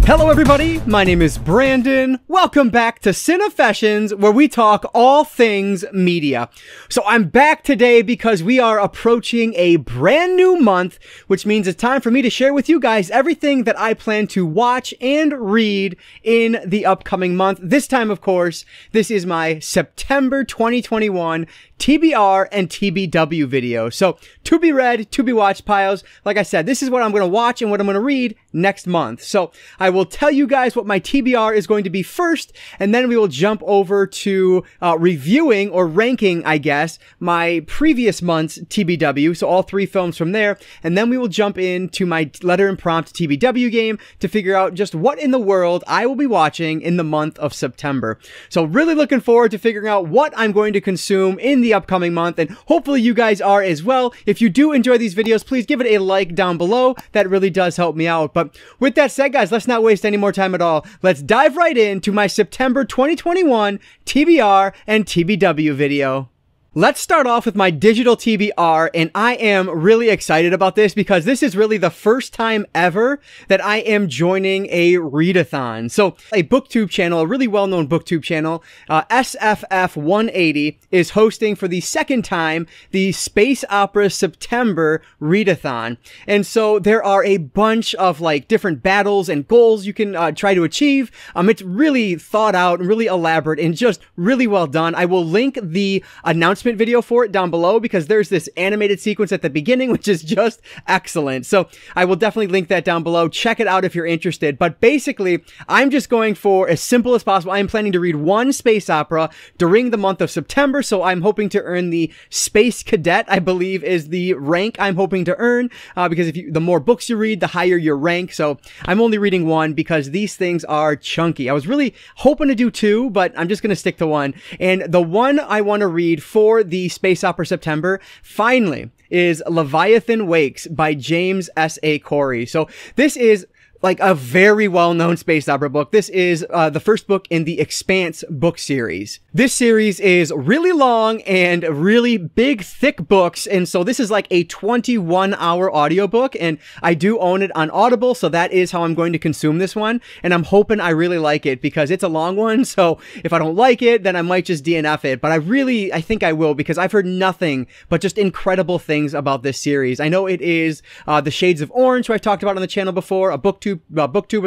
Hello everybody, my name is Brandon. Welcome back to Cinefessions, where we talk all things media. So I'm back today because we are approaching a brand new month, which means it's time for me to share with you guys everything that I plan to watch and read in the upcoming month. This time, of course, this is my September 2021 TBR and TBW video. So to be read, to be watched piles. Like I said, this is what I'm going to watch and what I'm going to read next month. So I will tell you guys what my TBR is going to be first, and then we will jump over to reviewing or ranking, I guess, my previous month's TBW. So all three films from there. And then we will jump into my letter and prompt TBW game to figure out just what in the world I will be watching in the month of September. So really looking forward to figuring out what I'm going to consume in the upcoming month, and hopefully you guys are as well. If you do enjoy these videos, please give it a like down below. That really does help me out. But with that said, guys, let's not waste any more time at all. Let's dive right into my September 2021 TBR and TBW video. Let's start off with my digital TBR, and I am really excited about this because this is really the first time ever that I am joining a readathon. So a booktube channel, a really well-known booktube channel, SFF 180, is hosting for the second time the Space Opera September Readathon. And so there are a bunch of like different battles and goals you can try to achieve. It's really thought out and really elaborate and just really well done. I will link the announcement video for it down below because there's this animated sequence at the beginning which is just excellent. So I will definitely link that down below. Check it out if you're interested. But basically, I'm just going for as simple as possible. I'm planning to read one space opera during the month of September, so I'm hoping to earn the Space Cadet, I believe is the rank I'm hoping to earn, because the more books you read, the higher your rank. So I'm only reading one because these things are chunky. I was really hoping to do two, but I'm just going to stick to one. And the one I want to read for the Space Opera September, finally, is Leviathan Wakes by James S.A. Corey. So this is like a very well-known space opera book. This is the first book in the Expanse book series. This series is really long and really big, thick books, and so this is like a 21-hour audiobook, and I do own it on Audible, so that is how I'm going to consume this one, and I'm hoping I really like it because it's a long one, so if I don't like it, then I might just DNF it, but I think I will because I've heard nothing but just incredible things about this series. I know it is The Shades of Orange, who I've talked about on the channel before, a booktuber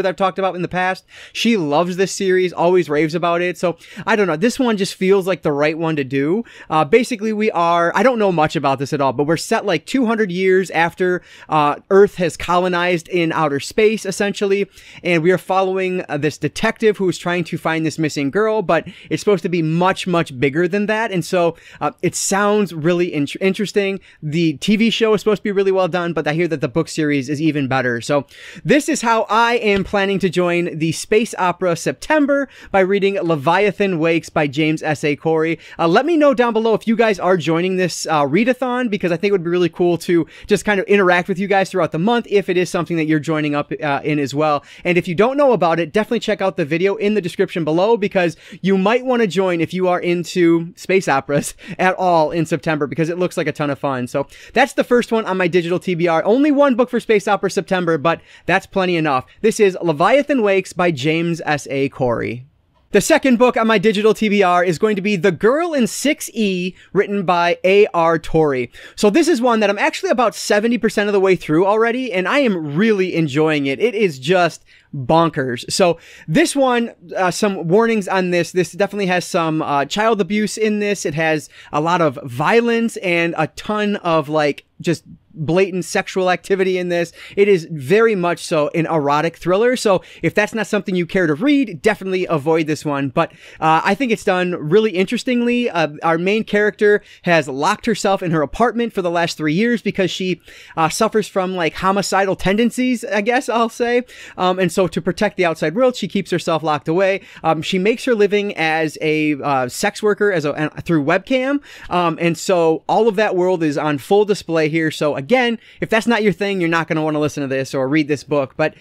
that I've talked about in the past. She loves this series, always raves about it. So I don't know. This one just feels like the right one to do. Basically, I don't know much about this at all, but we're set like 200 years after Earth has colonized in outer space, essentially. And we are following this detective who is trying to find this missing girl, but it's supposed to be much, much bigger than that. And so it sounds really interesting. The TV show is supposed to be really well done, but I hear that the book series is even better. So this is how I am planning to join the Space Opera September, by reading Leviathan Wakes by James S.A. Corey. Let me know down below if you guys are joining this readathon, because I think it would be really cool to just kind of interact with you guys throughout the month if it is something that you're joining up in as well. And if you don't know about it, definitely check out the video in the description below, because you might want to join if you are into space operas at all in September, because it looks like a ton of fun. So that's the first one on my digital TBR. Only one book for Space Opera September, but that's plenty enough. This is Leviathan Wakes by James S.A. Corey. The second book on my digital TBR is going to be The Girl in 6E, written by A.R. Torrey. So this is one that I'm actually about 70% of the way through already, and I am really enjoying it. It is just bonkers. So this one, some warnings on this. This definitely has some child abuse in this. It has a lot of violence and a ton of like just blatant sexual activity in this. It is very much so an erotic thriller. So if that's not something you care to read, definitely avoid this one. But I think it's done really interestingly. Our main character has locked herself in her apartment for the last 3 years because she suffers from like homicidal tendencies, I guess I'll say. And so to protect the outside world, she keeps herself locked away. She makes her living as a sex worker through webcam. And so all of that world is on full display here. So again, again, if that's not your thing, you're not going to want to listen to this or read this book. But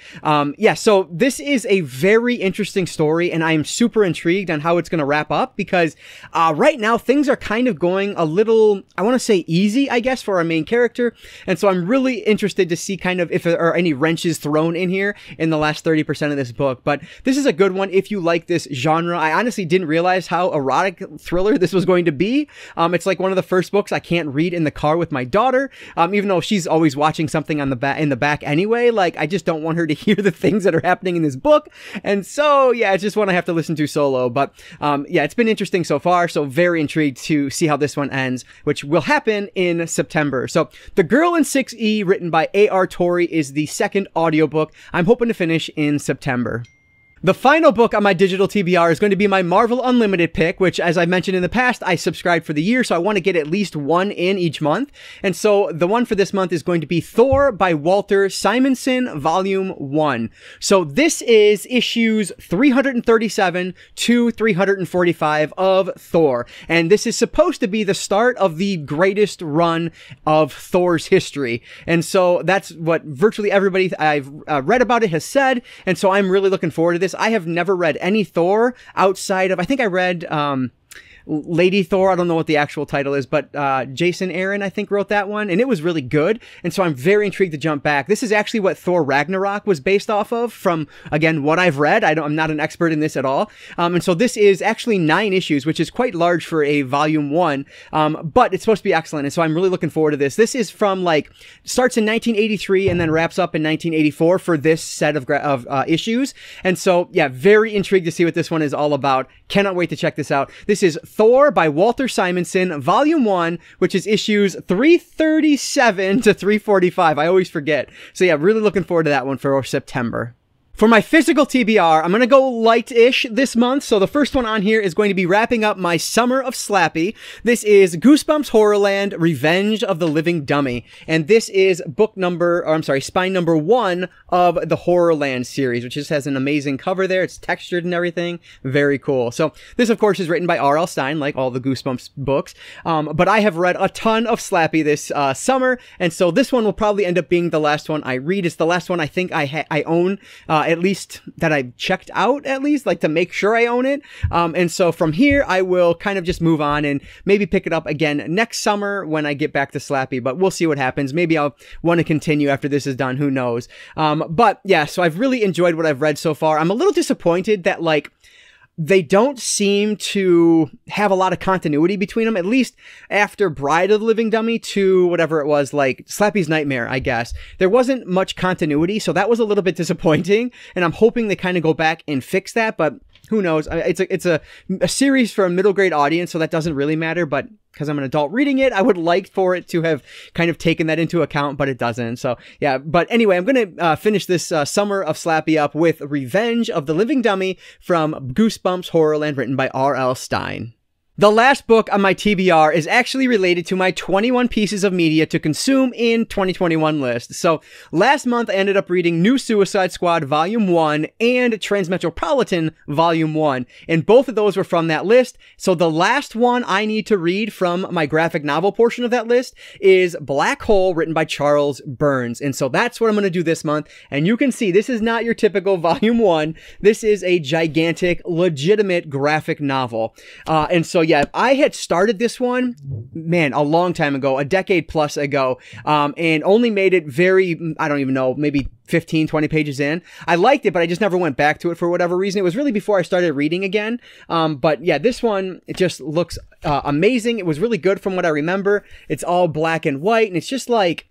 yeah, so this is a very interesting story, and I'm super intrigued on how it's going to wrap up, because right now things are kind of going a little, I want to say easy, I guess, for our main character. And so I'm really interested to see kind of if there are any wrenches thrown in here in the last 30% of this book. But this is a good one if you like this genre. I honestly didn't realize how erotic thriller this was going to be. It's like one of the first books I can't read in the car with my daughter, even though she's always watching something on the in the back anyway. Like, I just don't want her to hear the things that are happening in this book. And so, yeah, it's just one I have to listen to solo. But yeah, it's been interesting so far. So very intrigued to see how this one ends, which will happen in September. So The Girl in 6E, written by A.R. Torrey, is the second audiobook I'm hoping to finish in September. The final book on my digital TBR is going to be my Marvel Unlimited pick, which, as I mentioned in the past, I subscribed for the year, so I want to get at least one in each month. And so the one for this month is going to be Thor by Walter Simonson, Volume 1. So this is issues 337 to 345 of Thor. And this is supposed to be the start of the greatest run of Thor's history. And so that's what virtually everybody I've read about it has said. And so I'm really looking forward to this. I have never read any Thor outside of, I think I read Lady Thor. I don't know what the actual title is, but Jason Aaron, I think, wrote that one, and it was really good. And so I'm very intrigued to jump back. This is actually what Thor Ragnarok was based off of, from, again, what I've read. I'm not an expert in this at all. And so this is actually 9 issues, which is quite large for a volume 1. But it's supposed to be excellent. And so I'm really looking forward to this. This is from, like, starts in 1983 and then wraps up in 1984 for this set of issues. And so, yeah, very intrigued to see what this one is all about. Cannot wait to check this out. This is Thor by Walter Simonson, Volume 1, which is issues 337 to 345. I always forget. So yeah, really looking forward to that one for September. For my physical TBR, I'm going to go light-ish this month. So the first one on here is going to be wrapping up my Summer of Slappy. This is Goosebumps Horrorland, Revenge of the Living Dummy. And this is spine number 1 of the Horrorland series, which just has an amazing cover there. It's textured and everything. Very cool. So this, of course, is written by R.L. Stine, like all the Goosebumps books. But I have read a ton of Slappy this summer. And so this one will probably end up being the last one I read. It's the last one I think I own, at least that I've checked out, at least, like, to make sure I own it. And so from here, I will kind of just move on and maybe pick it up again next summer when I get back to Slappy, but we'll see what happens. Maybe I'll want to continue after this is done. Who knows? But yeah, so I've really enjoyed what I've read so far. I'm a little disappointed that, like, they don't seem to have a lot of continuity between them, at least after Bride of the Living Dummy to whatever it was, like Slappy's Nightmare, I guess. There wasn't much continuity, so that was a little bit disappointing, and I'm hoping they kind of go back and fix that, but who knows? It's a series for a middle grade audience, so that doesn't really matter, but because I'm an adult reading it, I would like for it to have kind of taken that into account, but it doesn't. So yeah, but anyway, I'm going to finish this Summer of Slappy up with Revenge of the Living Dummy from Goosebumps Horrorland, written by R.L. Stine. The last book on my TBR is actually related to my 21 pieces of media to consume in 2021 list. So last month I ended up reading New Suicide Squad Volume 1 and Transmetropolitan Volume 1. And both of those were from that list. So the last one I need to read from my graphic novel portion of that list is Black Hole, written by Charles Burns. And so that's what I'm going to do this month. And you can see this is not your typical Volume 1. This is a gigantic, legitimate graphic novel. And so yeah, I had started this one, man, a long time ago, a decade plus ago, and only made it very, I don't even know, maybe 15, 20 pages in. I liked it, but I just never went back to it for whatever reason. It was really before I started reading again. But yeah, this one, it just looks amazing. It was really good from what I remember. It's all black and white, and it's just like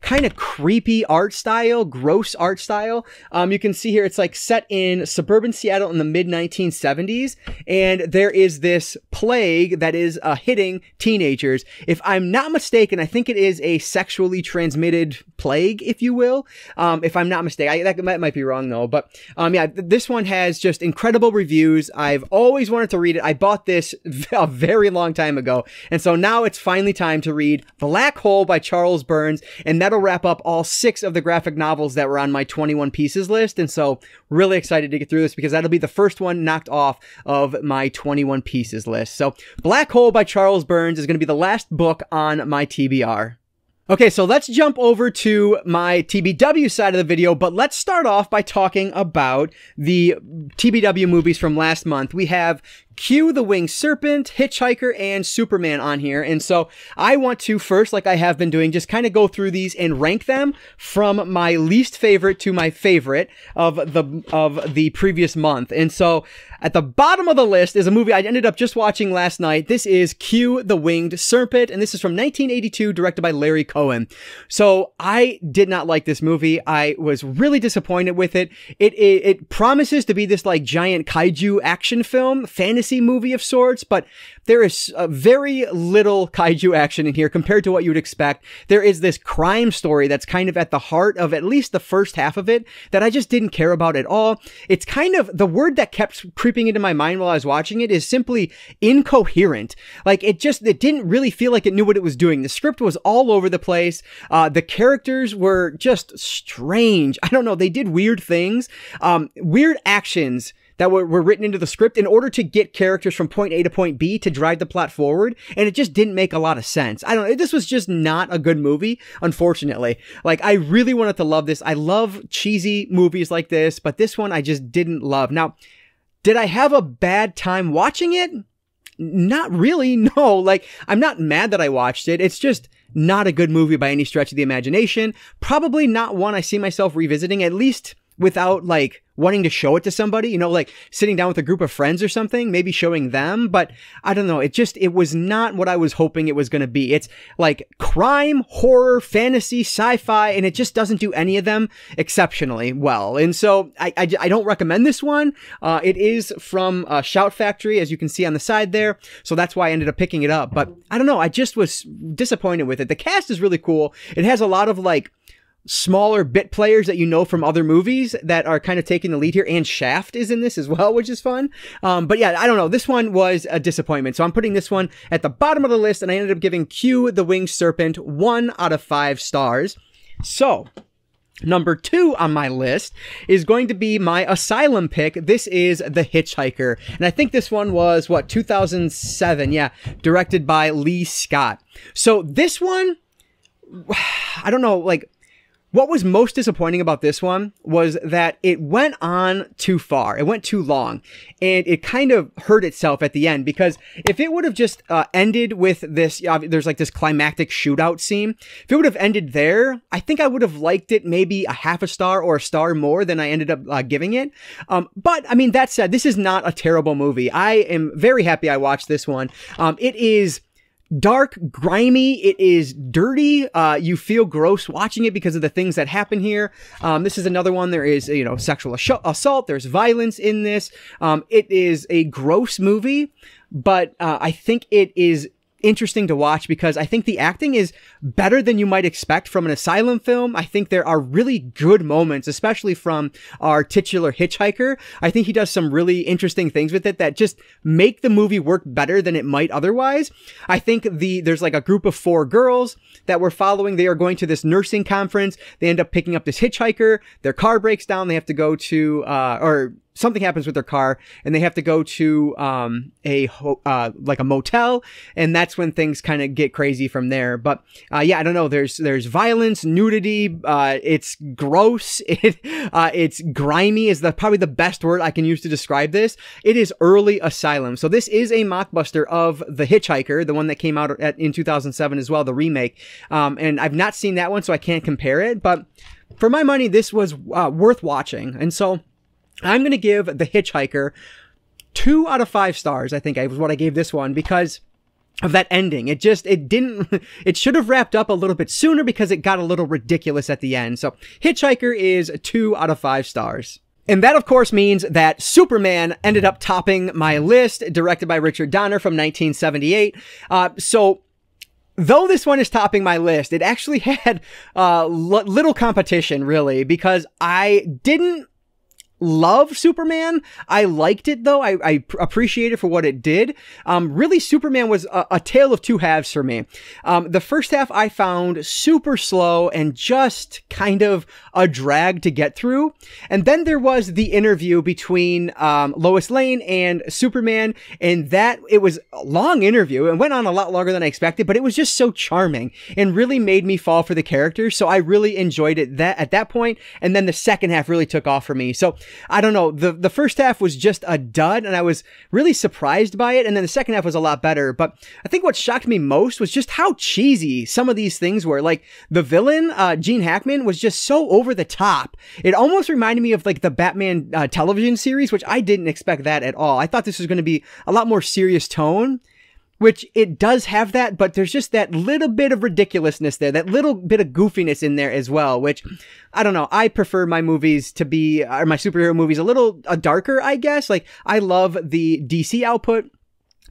kind of creepy art style, gross art style. You can see here, it's like set in suburban Seattle in the mid-1970s, and there is this plague that is hitting teenagers. If I'm not mistaken, I think it is a sexually transmitted plague, if you will. If I'm not mistaken, that might be wrong though. But yeah, this one has just incredible reviews. I've always wanted to read it. I bought this a very long time ago, and so now it's finally time to read Black Hole by Charles Burns, and that'll wrap up all 6 of the graphic novels that were on my 21 pieces list. And so really excited to get through this because that'll be the first one knocked off of my 21 pieces list. So Black Hole by Charles Burns is going to be the last book on my TBR. Okay, so let's jump over to my TBW side of the video, but let's start off by talking about the TBW movies from last month. We have Q, the Winged Serpent, Hitchhiker, and Superman on here. And so I want to first, like I have been doing, just kind of go through these and rank them from my least favorite to my favorite of the previous month. And so at the bottom of the list is a movie I ended up just watching last night. This is Q, the Winged Serpent, and this is from 1982, directed by Larry Cohen. So I did not like this movie. I was really disappointed with it. It promises to be this like giant kaiju action film, fantasy movie of sorts, but there is very little kaiju action in here compared to what you would expect. There is this crime story that's kind of at the heart of at least the first half of it that I just didn't care about at all. It's kind of, the word that kept creeping into my mind while I was watching it is simply incoherent. Like it didn't really feel like it knew what it was doing. The script was all over the place. The characters were just strange. I don't know. They did weird things, weird actions that were written into the script in order to get characters from point A to point B to drive the plot forward. And it just didn't make a lot of sense. I don't know. This was just not a good movie, unfortunately. Like, I really wanted to love this. I love cheesy movies like this, but this one I just didn't love. Now, did I have a bad time watching it? Not really, no. Like, I'm not mad that I watched it. It's just not a good movie by any stretch of the imagination. Probably not one I see myself revisiting, at least without like wanting to show it to somebody, you know, like sitting down with a group of friends or something, maybe showing them. But I don't know. It was not what I was hoping it was going to be. It's like crime, horror, fantasy, sci-fi, and it just doesn't do any of them exceptionally well. And so I don't recommend this one. It is from Shout Factory, as you can see on the side there. So that's why I ended up picking it up. But I don't know. I just was disappointed with it. The cast is really cool. It has a lot of like smaller bit players that you know from other movies that are kind of taking the lead here, and Shaft is in this as well, which is fun. But yeah, I don't know. This one was a disappointment. So I'm putting this one at the bottom of the list, and I ended up giving Q, the Winged Serpent 1 out of 5 stars. So number 2 on my list is going to be my Asylum pick. This is The Hitchhiker. And I think this one was, 2007? Yeah, directed by Lee Scott. So this one, I don't know, like, what was most disappointing about this one was that it went on too far. It went too long, and it kind of hurt itself at the end, because if it would have just ended with this, there's like this climactic shootout scene. If it would have ended there, I think I would have liked it maybe a half a star or a star more than I ended up giving it. But I mean, that said, this is not a terrible movie. I am very happy I watched this one. It is dark, grimy, it is dirty. You feel gross watching it because of the things that happen here. This is another one. There is, you know, sexual assault. There's violence in this. It is a gross movie, but I think it is interesting to watch because I think the acting is better than you might expect from an Asylum film. I think there are really good moments, especially from our titular hitchhiker. I think he does some really interesting things with it that just make the movie work better than it might otherwise. I think there's like a group of 4 girls that we're following. They are going to this nursing conference. They end up picking up this hitchhiker. Their car breaks down. They have to go to, or something happens with their car, and they have to go to like a motel, and that's when things kind of get crazy from there. But yeah, I don't know. There's violence, nudity. It's gross. It's grimy is probably the best word I can use to describe this. It is early Asylum. So this is a mockbuster of The Hitchhiker, the one that came out in 2007 as well, the remake. And I've not seen that one, so I can't compare it. But for my money, this was worth watching, and so I'm going to give The Hitchhiker 2 out of 5 stars. I think was what I gave this one because of that ending. It should have wrapped up a little bit sooner because it got a little ridiculous at the end. So Hitchhiker is 2 out of 5 stars. And that, of course, means that Superman ended up topping my list, directed by Richard Donner from 1978. So though this one is topping my list, it actually had little competition, really, because I didn't love Superman. I liked it though. I appreciate it for what it did. Really, Superman was a tale of two halves for me. The first half I found super slow and just kind of a drag to get through. And then there was the interview between Lois Lane and Superman, and that it was a long interview and went on a lot longer than I expected, but it was just so charming and really made me fall for the characters. So I really enjoyed it at that point. And then the second half really took off for me. So I don't know. The first half was just a dud and I was really surprised by it. And then the second half was a lot better. But I think what shocked me most was just how cheesy some of these things were. Like the villain, Gene Hackman, was just so over the top. It almost reminded me of like the Batman television series, which I didn't expect that at all. I thought this was going to be a lot more serious tone, which it does have that, but there's just that little bit of ridiculousness there, that little bit of goofiness in there as well, which, I don't know, I prefer my movies to be, or my superhero movies a little darker, I guess. Like, I love the DC output.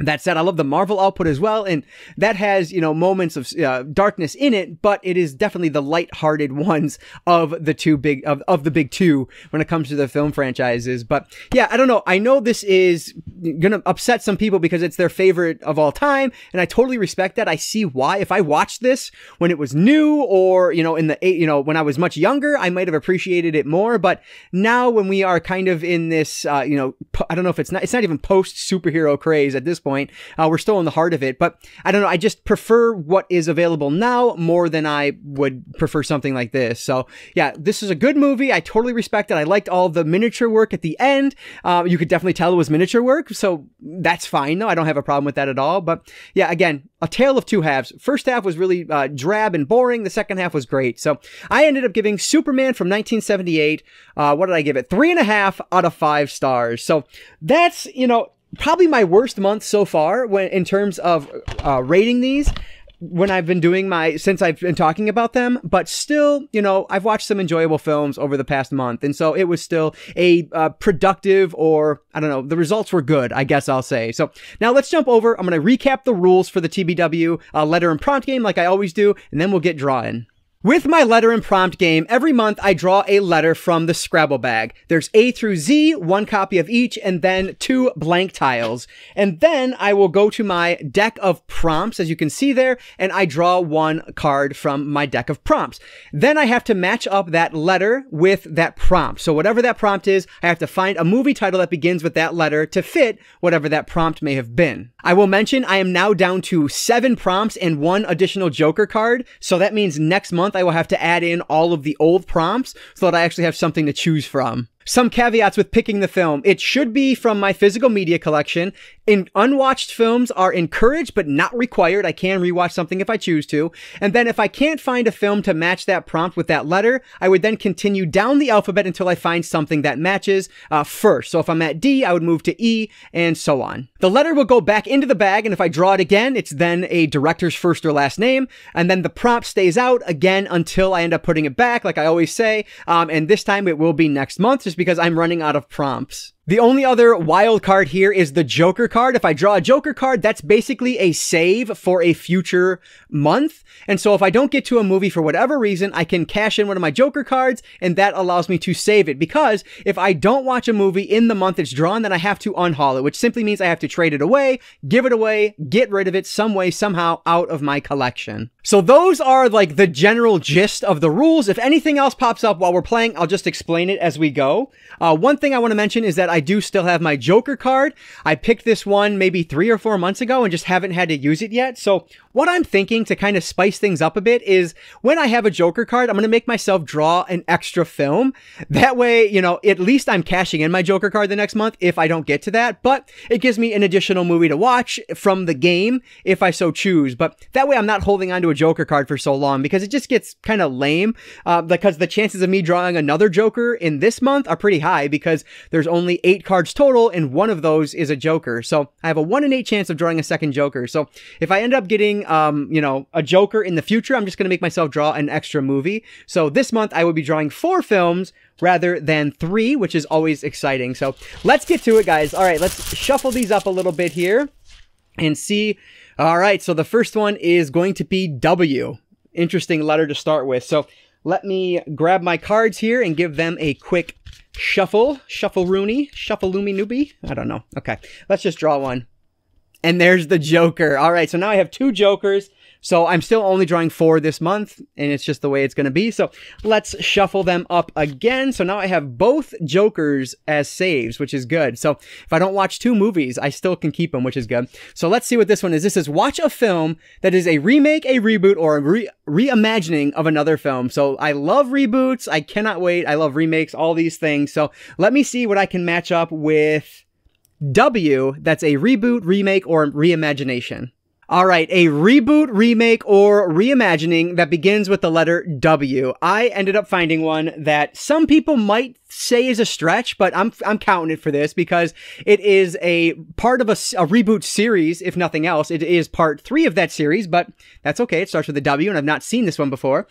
That said, I love the Marvel output as well, and that has, you know, moments of darkness in it, but it is definitely the lighthearted ones of the the big two when it comes to the film franchises. But yeah, I don't know. I know this is gonna upset some people because it's their favorite of all time, and I totally respect that. I see why. If I watched this when it was new, or you know, when I was much younger, I might have appreciated it more. But now, when we are kind of in this, I don't know if it's not even post superhero craze at this point. We're still in the heart of it, but I don't know. I just prefer what is available now more than I would prefer something like this. So yeah, this is a good movie. I totally respect it. I liked all the miniature work at the end. You could definitely tell it was miniature work, so that's fine though. I don't have a problem with that at all. But yeah, again, a tale of two halves. First half was really drab and boring. The second half was great. So I ended up giving Superman from 1978. What did I give it? 3.5 out of 5 stars. So that's, probably my worst month so far in terms of rating these when I've been doing since I've been talking about them, but still, I've watched some enjoyable films over the past month. And so it was still a productive, or I don't know, the results were good, I guess I'll say. So now let's jump over. I'm going to recap the rules for the TBW letter and prompt game like I always do, and then we'll get drawing. With my letter and prompt game, every month I draw a letter from the Scrabble bag. There's A through Z, 1 copy of each, and then 2 blank tiles. And then I will go to my deck of prompts, as you can see there, and I draw 1 card from my deck of prompts. Then I have to match up that letter with that prompt. So whatever that prompt is, I have to find a movie title that begins with that letter to fit whatever that prompt may have been. I will mention I am now down to 7 prompts and 1 additional Joker card. So that means next month I will have to add in all of the old prompts so that I actually have something to choose from. Some caveats with picking the film. It should be from my physical media collection. Unwatched films are encouraged but not required. I can rewatch something if I choose to. And then if I can't find a film to match that prompt with that letter, I would then continue down the alphabet until I find something that matches first. So if I'm at D, I would move to E, and so on. The letter will go back into the bag, and if I draw it again, it's then a director's first or last name, and then the prompt stays out again until I end up putting it back, like I always say. And this time it will be next month, just because I'm running out of prompts. The only other wild card here is the Joker card. If I draw a Joker card, that's basically a save for a future month. And so if I don't get to a movie for whatever reason, I can cash in one of my Joker cards, and that allows me to save it. Because if I don't watch a movie in the month it's drawn, then I have to unhaul it, which simply means I have to trade it away, give it away, get rid of it some way, somehow out of my collection. So those are like the general gist of the rules. If anything else pops up while we're playing, I'll just explain it as we go. One thing I want to mention is that I do still have my Joker card. I picked this one maybe 3 or 4 months ago and just haven't had to use it yet. So what I'm thinking to kind of spice things up a bit is when I have a Joker card, I'm going to make myself draw an extra film. That way, at least I'm cashing in my Joker card the next month if I don't get to that, but it gives me an additional movie to watch from the game if I so choose. But that way I'm not holding on to a Joker card for so long, because it just gets kind of lame, because the chances of me drawing another Joker in this month are pretty high because there's only 8 cards total and one of those is a Joker. So I have a 1 in 8 chance of drawing a second Joker. So if I end up getting a Joker in the future, I'm just going to make myself draw an extra movie. So this month I will be drawing 4 films rather than 3, which is always exciting. So let's get to it, guys. All right, let's shuffle these up a little bit here and see. All right, so the first one is going to be W. Interesting letter to start with. So let me grab my cards here and give them a quick shuffle. Shuffle-rooney? Shuffle-loomy-noobie? I don't know. Okay, let's just draw one. And there's the Joker. All right, so now I have 2 Jokers. So I'm still only drawing 4 this month, and it's just the way it's going to be. So let's shuffle them up again. So now I have both Jokers as saves, which is good. So if I don't watch 2 movies, I still can keep them, which is good. So let's see what this one is. This is watch a film that is a remake, a reboot, or a reimagining of another film. So I love reboots. I cannot wait. I love remakes, all these things. So let me see what I can match up with W. That's a reboot, remake, or reimagination. All right, a reboot, remake, or reimagining that begins with the letter W. I ended up finding one that some people might say is a stretch, but I'm counting it for this because it is a part of a reboot series, if nothing else. It is part 3 of that series, but that's okay. It starts with a W, and I've not seen this one before.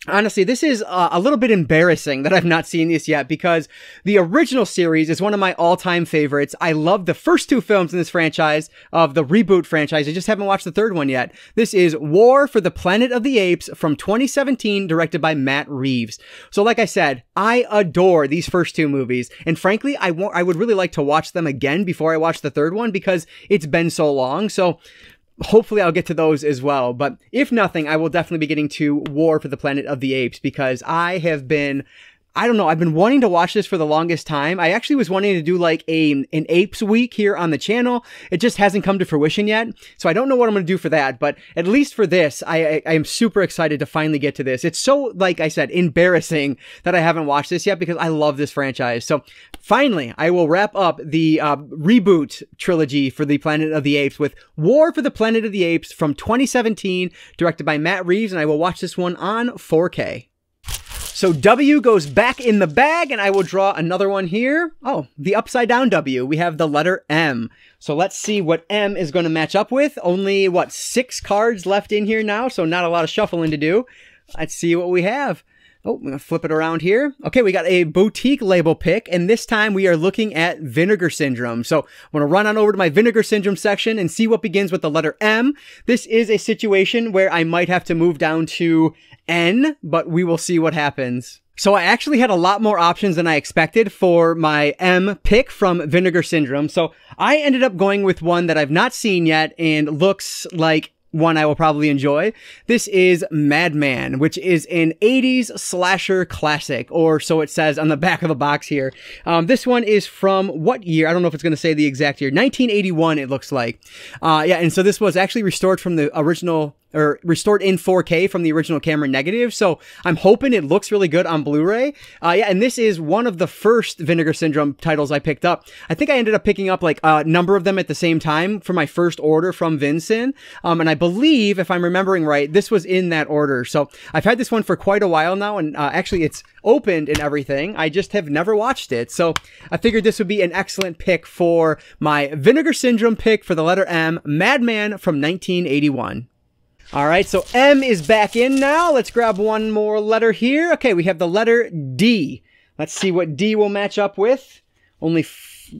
Honestly, this is a little bit embarrassing that I've not seen this yet because the original series is one of my all-time favorites. I love the first 2 films in this franchise, of the reboot franchise. I just haven't watched the 3rd one yet. This is War for the Planet of the Apes from 2017, directed by Matt Reeves. So like I said, I adore these first 2 movies. And frankly, I would really like to watch them again before I watch the 3rd one because it's been so long. So hopefully I'll get to those as well. But if nothing, I will definitely be getting to War for the Planet of the Apes because I've been wanting to watch this for the longest time. I actually was wanting to do like an Apes week here on the channel. It just hasn't come to fruition yet. So I don't know what I'm going to do for that, but at least for this, I am super excited to finally get to this. It's so, like I said, embarrassing that I haven't watched this yet because I love this franchise. So finally, I will wrap up the reboot trilogy for the Planet of the Apes with War for the Planet of the Apes from 2017, directed by Matt Reeves, and I will watch this one on 4K. So W goes back in the bag, and I will draw another one here. Oh, the upside down W. We have the letter M. So let's see what M is going to match up with. Only, 6 cards left in here now, so not a lot of shuffling to do. Let's see what we have. Oh, I'm going to flip it around here. Okay, we got a boutique label pick, and this time we are looking at Vinegar Syndrome. So I'm going to run on over to my Vinegar Syndrome section and see what begins with the letter M. This is a situation where I might have to move down to N, but we will see what happens. So I actually had a lot more options than I expected for my M pick from Vinegar Syndrome. So I ended up going with one that I've not seen yet and looks like one I will probably enjoy. This is Madman, which is an 80s slasher classic, or so it says on the back of the box here. This one is from what year? I don't know if it's going to say the exact year. 1981, it looks like. Yeah, and so this was actually restored from the original, or restored in 4K from the original camera negative. So I'm hoping it looks really good on Blu-ray. Yeah, and this is one of the first Vinegar Syndrome titles I picked up. I think I ended up picking up like a number of them at the same time for my first order from Vincent. And I believe, if I'm remembering right, this was in that order. So I've had this one for quite a while now, and actually it's opened and everything. I just have never watched it. So I figured this would be an excellent pick for my Vinegar Syndrome pick for the letter M, Madman from 1981. All right, so M is back in now. Let's grab one more letter here. Okay, we have the letter D. Let's see what D will match up with. Only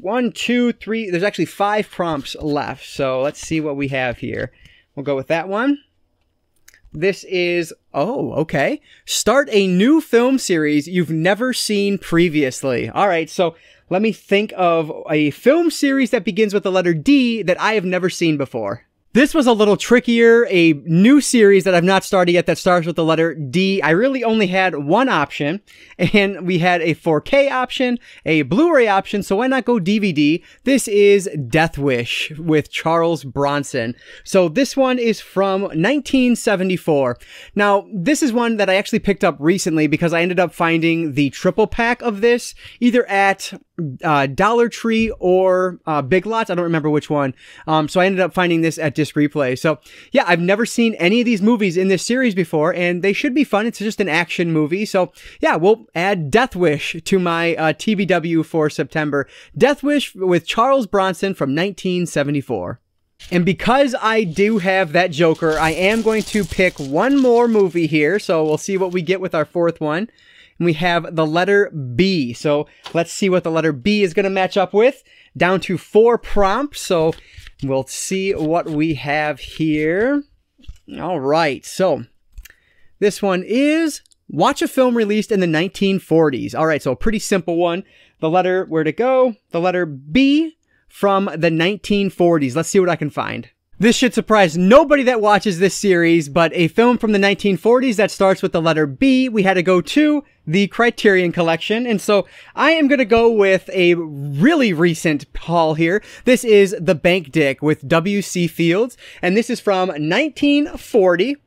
1, 2, 3. There's actually 5 prompts left. So let's see what we have here. We'll go with that one. This is, oh, okay. Start a new film series you've never seen previously. All right, so let me think of a film series that begins with the letter D that I have never seen before. This was a little trickier, a new series that I've not started yet that starts with the letter D. I really only had one option, and we had a 4K option, a Blu-ray option, so why not go DVD? This is Death Wish with Charles Bronson. So this one is from 1974. Now, this is one that I actually picked up recently because I ended up finding the triple pack of this, either at Dollar Tree or Big Lots. I don't remember which one. So I ended up finding this at Disc Replay. So yeah, I've never seen any of these movies in this series before, and they should be fun. It's just an action movie. So yeah, we'll add Death Wish to my TBW for September. Death Wish with Charles Bronson from 1974. And because I do have that Joker, I am going to pick one more movie here. So we'll see what we get with our fourth one. And we have the letter B. So let's see what the letter B is going to match up with. Down to 4 prompts. So we'll see what we have here. All right. So This one is watch a film released in the 1940s. All right, so a pretty simple one. The letter, where'd it go? The letter B from the 1940s. Let's see what I can find. This should surprise nobody that watches this series, but a film from the 1940s that starts with the letter B, we had to go to the Criterion Collection. And so I am going to go with a really recent haul here. This is The Bank Dick with W.C. Fields, and this is from 1940.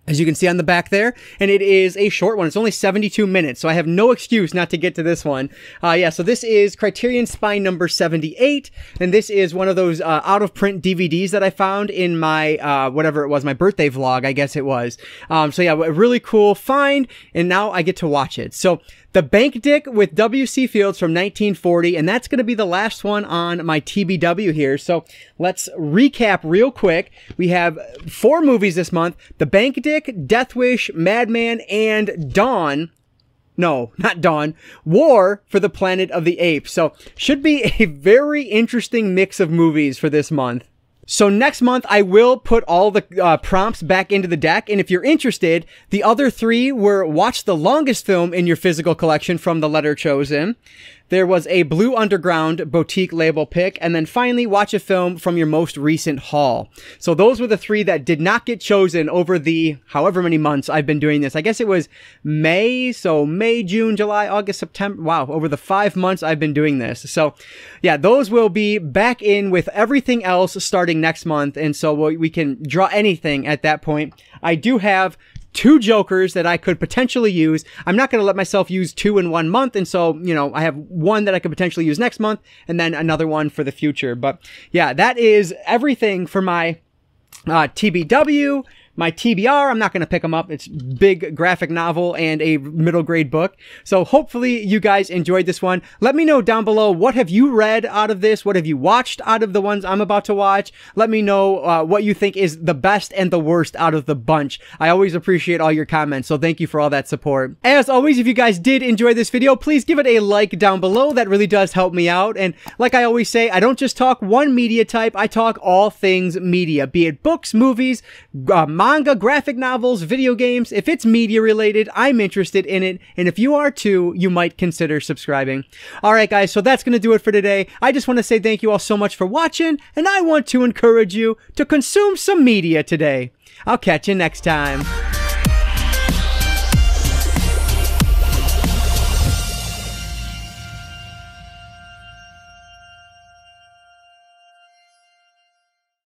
As you can see on the back there, and it is a short one. It's only 72 minutes, so I have no excuse not to get to this one. Yeah, so this is Criterion Spine number 78, and this is one of those out-of-print DVDs that I found in my, whatever it was, my birthday vlog, I guess it was. So yeah, a really cool find, and now I get to watch it. So, The Bank Dick with W.C. Fields from 1940, and that's going to be the last one on my TBW here. So let's recap real quick. We have 4 movies this month: The Bank Dick, Death Wish, Madman, and Dawn. No, not Dawn. War for the Planet of the Apes. So should be a very interesting mix of movies for this month. So next month, I will put all the prompts back into the deck, and if you're interested, the other 3 were watch the longest film in your physical collection from the letter chosen. There was a Blue Underground boutique label pick, and then finally, watch a film from your most recent haul. So those were the 3 that did not get chosen over the however many months I've been doing this. I guess it was May, so May, June, July, August, September. Wow, over the 5 months I've been doing this. So yeah, those will be back in with everything else starting next month, and so we can draw anything at that point. I do have 2 jokers that I could potentially use. I'm not going to let myself use 2 in 1 month, and so, you know, I have 1 that I could potentially use next month, and then another one for the future. But yeah, that is everything for my TBW. My TBR, I'm not going to pick them up. It's big graphic novel and a middle grade book. So hopefully you guys enjoyed this one. Let me know down below, what have you read out of this? What have you watched out of the ones I'm about to watch? Let me know what you think is the best and the worst out of the bunch. I always appreciate all your comments, so thank you for all that support. As always, if you guys did enjoy this video, please give it a like down below. That really does help me out. And like I always say, I don't just talk one media type, I talk all things media, be it books, movies, manga, graphic novels, video games. If it's media related, I'm interested in it, and if you are too, you might consider subscribing. Alright guys, so that's gonna do it for today. I just want to say thank you all so much for watching, and I want to encourage you to consume some media today. I'll catch you next time.